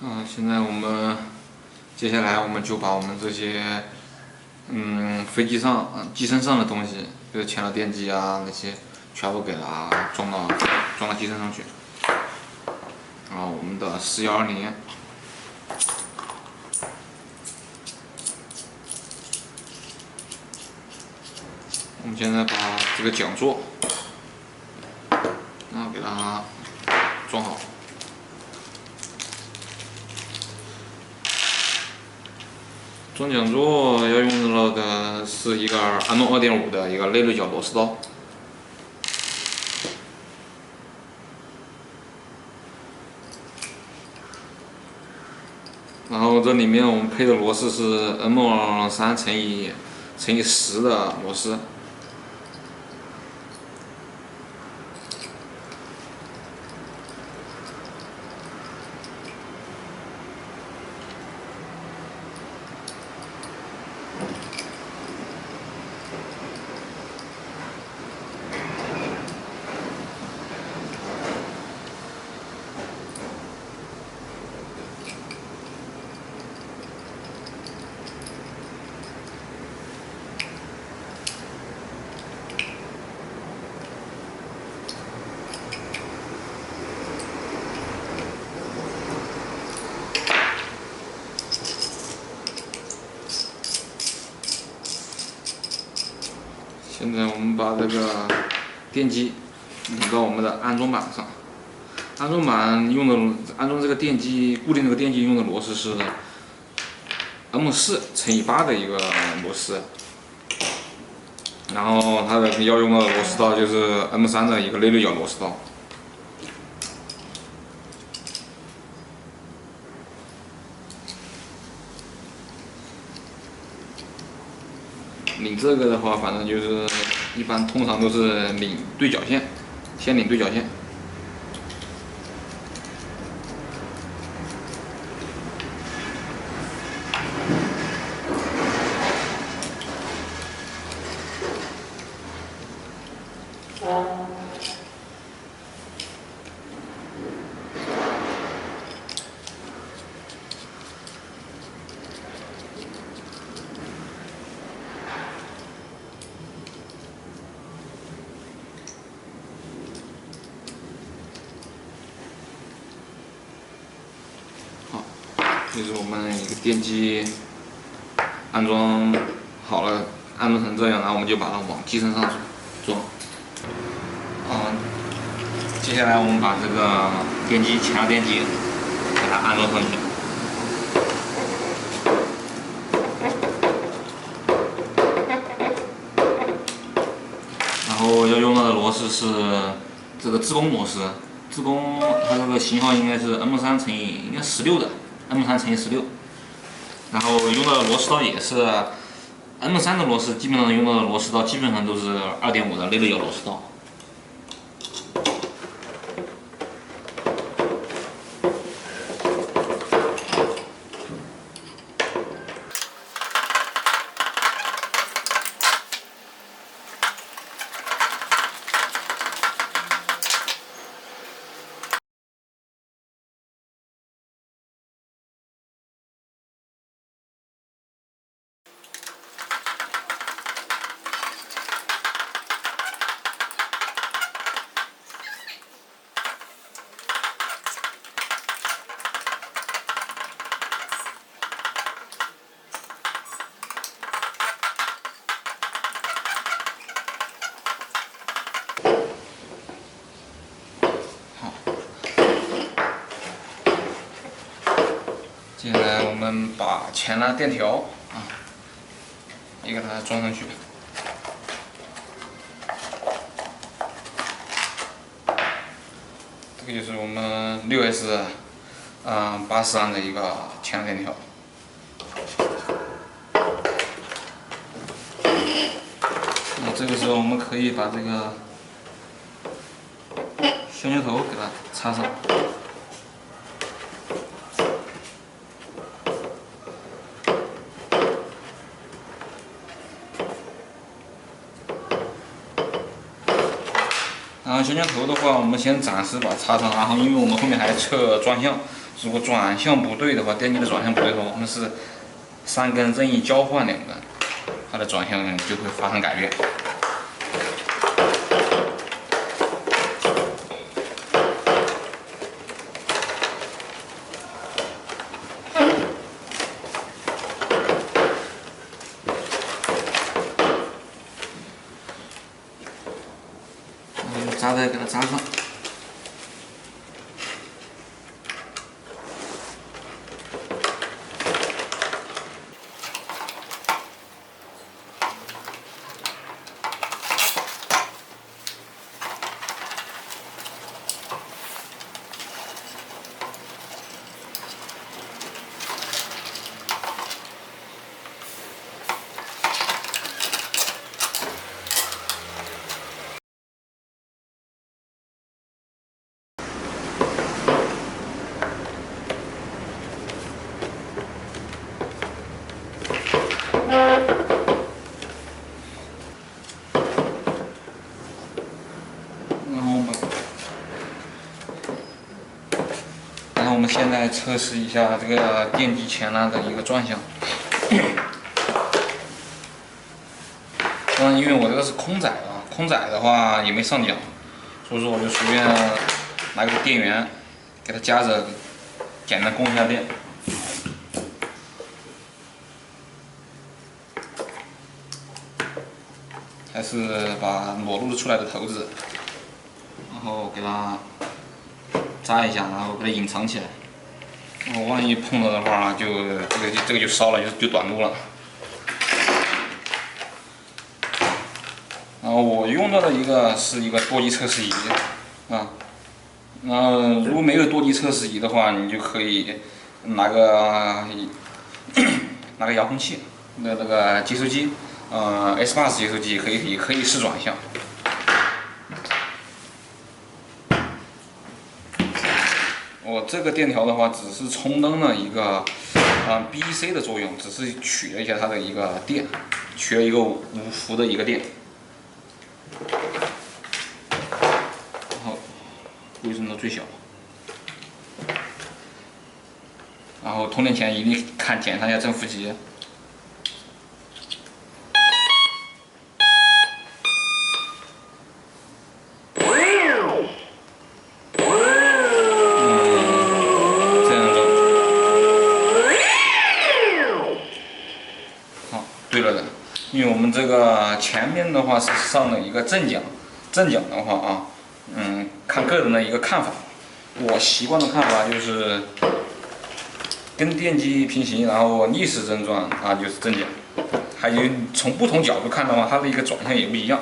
现在接下来我们就把我们这些飞机上机身上的东西，比如前导电机啊那些，全部给它装到机身上去。我们的4120，我们现在把这个桨座，然后给它装好。装桨座要用到的是一个安东2.5的一个内锐角螺丝刀，然后这里面我们配的螺丝是 M3×10的螺丝。现在我们把这个电机拧到我们的安装板上。安装板安装这个电机固定这个电机用的螺丝是 M4×8的一个螺丝，然后它的要用的螺丝刀就是 M3的一个内锐角螺丝刀。拧这个的话，反正就是通常都是拧对角线，先拧对角线。就是我们一个电机安装好了，安装成这样，然后我们就把它往机身上装。接下来我们把这个前导电机给它安装上去。然后要用到的螺丝是这个自攻螺丝，自攻它这个型号应该是 M3×16的。M3×16，然后用到的螺丝刀也是 M3的螺丝，基本上用到的螺丝刀基本上都是2.5的内锐角螺丝刀。接下来我们把前拉电条也给它装上去。这个就是我们6S 80安的一个前拉电条。这个时候我们可以把这个旋钮头给它插上。然后旋钮头的话，我们先暂时把它插上，然后因为我们后面还测转向，如果转向不对的话，电机的转向不对的话，我们是3根任意交换2根，它的转向就会发生改变。扎带给它扎上。然后我们现在测试一下这个电机前拉的一个转向。因为我这个是空载啊，空载的话也没上脚，所以说我就随便拿个电源给它夹着，简单供一下电。还是把裸露出来的头子，然后给它扎一下，然后给它隐藏起来。然后万一碰到的话，就这个就烧了，就短路了。然后我用到的是一个多机测试仪啊。然后如果没有多机测试仪的话，你就可以拿个遥控器，那个接收机。S-Bus 接收机可以试转向。我这个电条的话，只是充当了一个BEC 的作用，只是取了一下它的一个电，取了一个5伏的一个电。然后微顺到最小，然后通电前一定检查一下正负极。对了的，因为我们这个前面的话是上了一个正桨，正桨的话啊，看个人的一个看法。我习惯的看法就是跟电机平行，然后逆时针转啊就是正桨。还有从不同角度看的话，它的一个转向也不一样。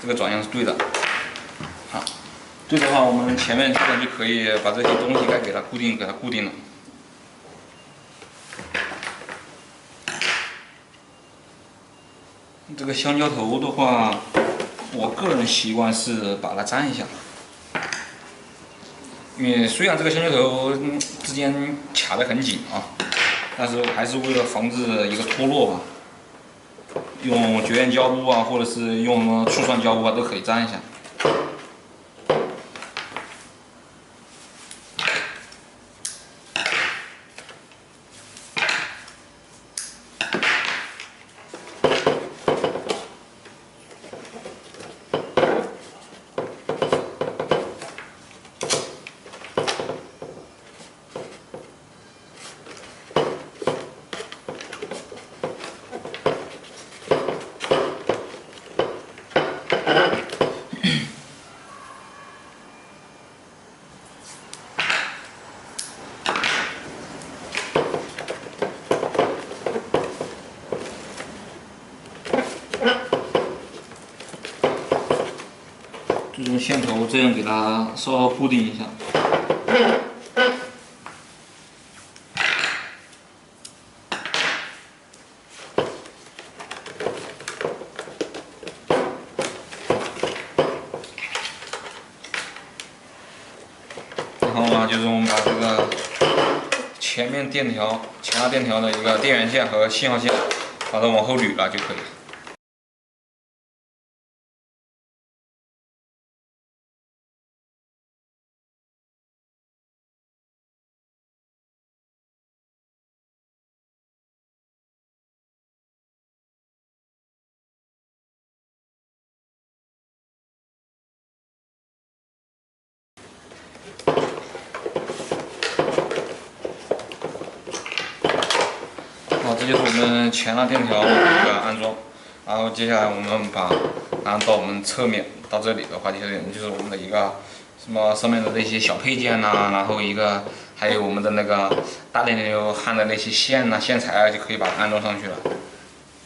这个转向是对的。好，对的话，我们前面基本就可以把这些东西给它固定了。这个橡胶头的话，我个人习惯是把它粘一下，因为虽然这个橡胶头之间卡得很紧啊，但是还是为了防止一个脱落吧，用绝缘胶布啊，或者是用醋酸胶布啊，都可以粘一下。就用线头这样给它稍稍固定一下。然后呢，就是我们把这个前拉电条的一个电源线和信号线，把它往后捋了就可以。好，这就是我们前拉电条的一个安装。然后接下来我们然后到我们侧面到这里的话，就是我们的一个什么上面的那些小配件呐、然后还有我们的那个大电流焊的那些线呐、线材啊，就可以把它安装上去了。